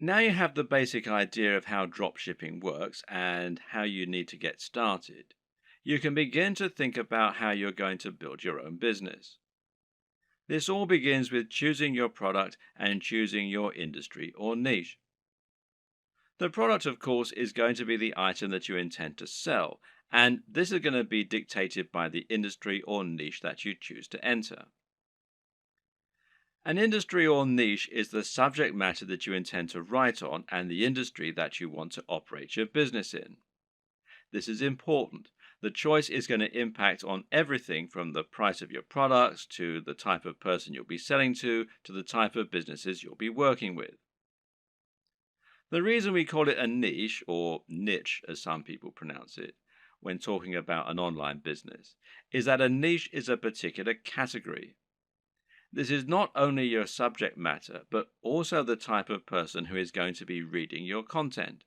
Now you have the basic idea of how dropshipping works and how you need to get started. You can begin to think about how you're going to build your own business. This all begins with choosing your product and choosing your industry or niche. The product, of course, is going to be the item that you intend to sell, and this is going to be dictated by the industry or niche that you choose to enter. An industry or niche is the subject matter that you intend to write on and the industry that you want to operate your business in. This is important. The choice is going to impact on everything from the price of your products to the type of person you'll be selling to the type of businesses you'll be working with. The reason we call it a niche, or niche as some people pronounce it, when talking about an online business, is that a niche is a particular category. This is not only your subject matter, but also the type of person who is going to be reading your content.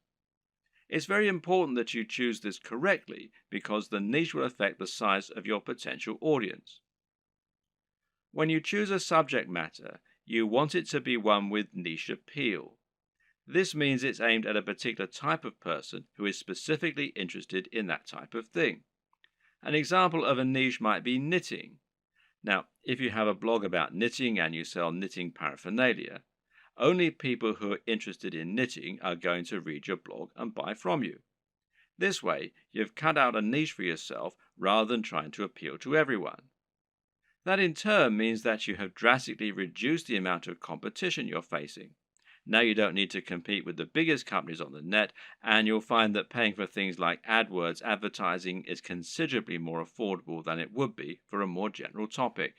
It's very important that you choose this correctly because the niche will affect the size of your potential audience. When you choose a subject matter, you want it to be one with niche appeal. This means it's aimed at a particular type of person who is specifically interested in that type of thing. An example of a niche might be knitting. Now, if you have a blog about knitting and you sell knitting paraphernalia, only people who are interested in knitting are going to read your blog and buy from you. This way, you've cut out a niche for yourself rather than trying to appeal to everyone. That in turn means that you have drastically reduced the amount of competition you're facing. Now you don't need to compete with the biggest companies on the net, and you'll find that paying for things like AdWords advertising is considerably more affordable than it would be for a more general topic.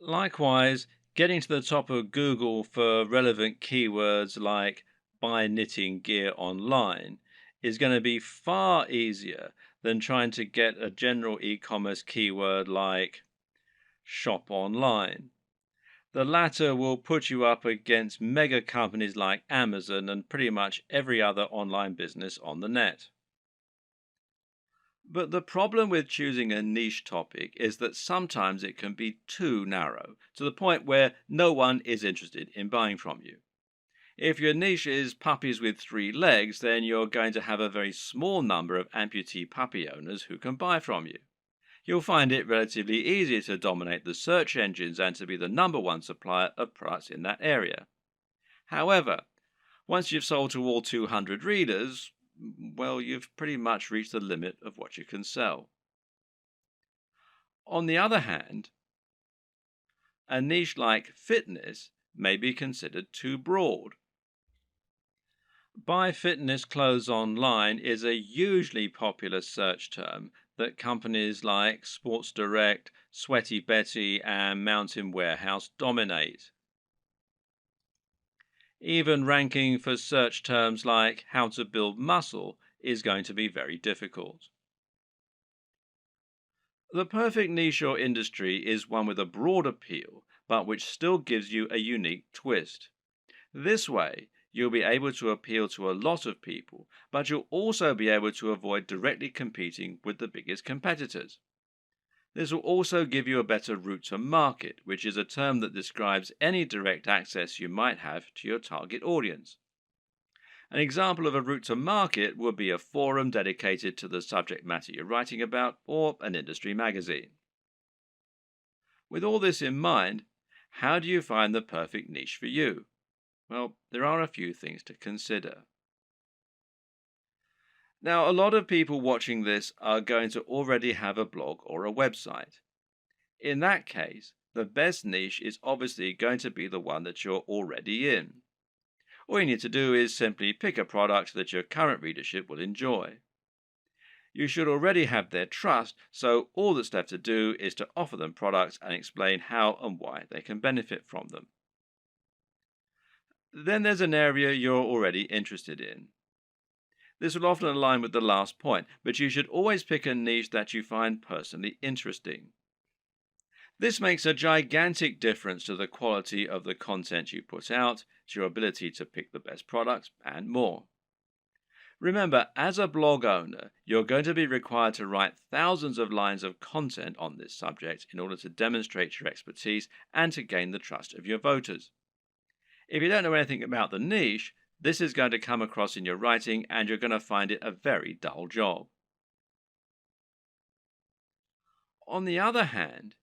Likewise, getting to the top of Google for relevant keywords like buy knitting gear online is going to be far easier than trying to get a general e commerce keyword like shop online. The latter will put you up against mega companies like Amazon and pretty much every other online business on the net. But the problem with choosing a niche topic is that sometimes it can be too narrow, to the point where no one is interested in buying from you. If your niche is puppies with three legs, then you're going to have a very small number of amputee puppy owners who can buy from you. You'll find it relatively easy to dominate the search engines and to be the number one supplier of products in that area. However, once you've sold to all 200 readers, well, you've pretty much reached the limit of what you can sell. On the other hand, a niche like fitness may be considered too broad. Buy fitness clothes online is a hugely popular search term that companies like Sports Direct, Sweaty Betty, and Mountain Warehouse dominate. Even ranking for search terms like how to build muscle is going to be very difficult. The perfect niche or industry is one with a broad appeal, but which still gives you a unique twist. This way, you'll be able to appeal to a lot of people, but you'll also be able to avoid directly competing with the biggest competitors. This will also give you a better route to market, which is a term that describes any direct access you might have to your target audience. An example of a route to market would be a forum dedicated to the subject matter you're writing about or an industry magazine. With all this in mind, how do you find the perfect niche for you? Well, there are a few things to consider. Now, a lot of people watching this are going to already have a blog or a website. In that case, the best niche is obviously going to be the one that you're already in. All you need to do is simply pick a product that your current readership will enjoy. You should already have their trust, so all that's left to do is to offer them products and explain how and why they can benefit from them. Then there's an area you're already interested in. This will often align with the last point, but you should always pick a niche that you find personally interesting. This makes a gigantic difference to the quality of the content you put out, to your ability to pick the best products, and more. Remember, as a blog owner, you're going to be required to write thousands of lines of content on this subject in order to demonstrate your expertise and to gain the trust of your voters. If you don't know anything about the niche, this is going to come across in your writing and you're going to find it a very dull job. On the other hand,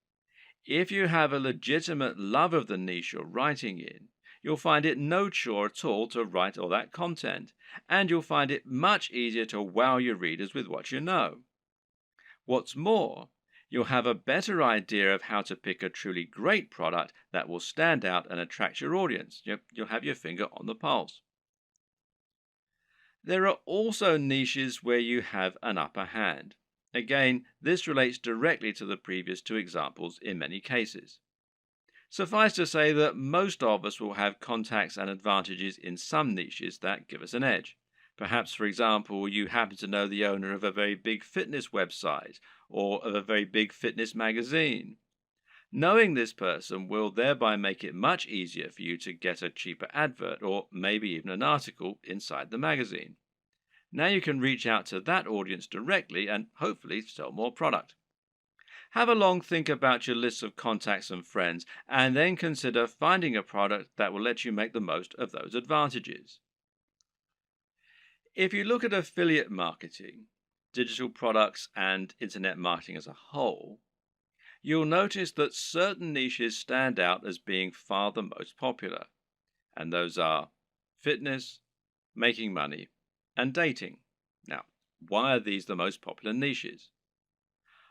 if you have a legitimate love of the niche you're writing in, you'll find it no chore at all to write all that content, and you'll find it much easier to wow your readers with what you know. What's more, you'll have a better idea of how to pick a truly great product that will stand out and attract your audience. You'll have your finger on the pulse. There are also niches where you have an upper hand. Again, this relates directly to the previous two examples in many cases. Suffice to say that most of us will have contacts and advantages in some niches that give us an edge. Perhaps, for example, you happen to know the owner of a very big fitness website or of a very big fitness magazine. Knowing this person will thereby make it much easier for you to get a cheaper advert or maybe even an article inside the magazine. Now you can reach out to that audience directly and hopefully sell more product. Have a long think about your list of contacts and friends, and then consider finding a product that will let you make the most of those advantages. If you look at affiliate marketing, digital products, and internet marketing as a whole, you'll notice that certain niches stand out as being far the most popular, and those are fitness, making money, and dating. Now, why are these the most popular niches?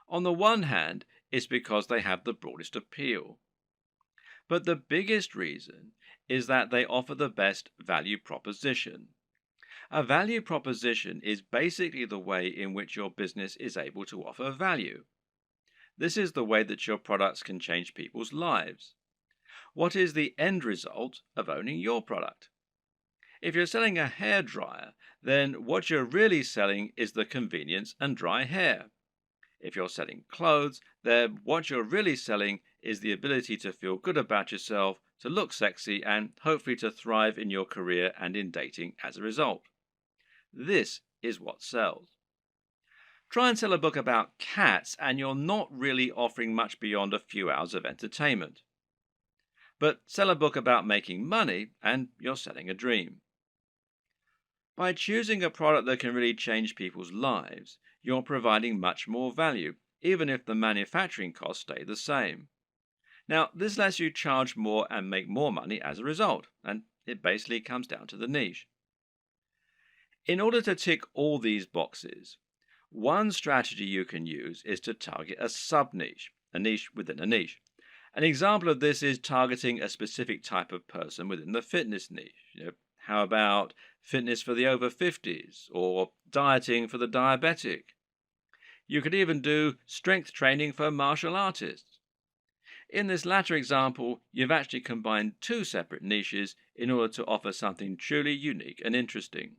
On the one hand, it's because they have the broadest appeal. But the biggest reason is that they offer the best value proposition. A value proposition is basically the way in which your business is able to offer value. This is the way that your products can change people's lives. What is the end result of owning your product? If you're selling a hairdryer, then what you're really selling is the convenience and dry hair. If you're selling clothes, then what you're really selling is the ability to feel good about yourself, to look sexy, and hopefully to thrive in your career and in dating as a result. This is what sells. Try and sell a book about cats, and you're not really offering much beyond a few hours of entertainment. But sell a book about making money, and you're selling a dream. By choosing a product that can really change people's lives, you're providing much more value, even if the manufacturing costs stay the same. Now, this lets you charge more and make more money as a result, and it basically comes down to the niche. In order to tick all these boxes, one strategy you can use is to target a sub-niche, a niche within a niche. An example of this is targeting a specific type of person within the fitness niche. How about fitness for the over 50s or dieting for the diabetic? You could even do strength training for martial artists. In this latter example, you've actually combined two separate niches in order to offer something truly unique and interesting.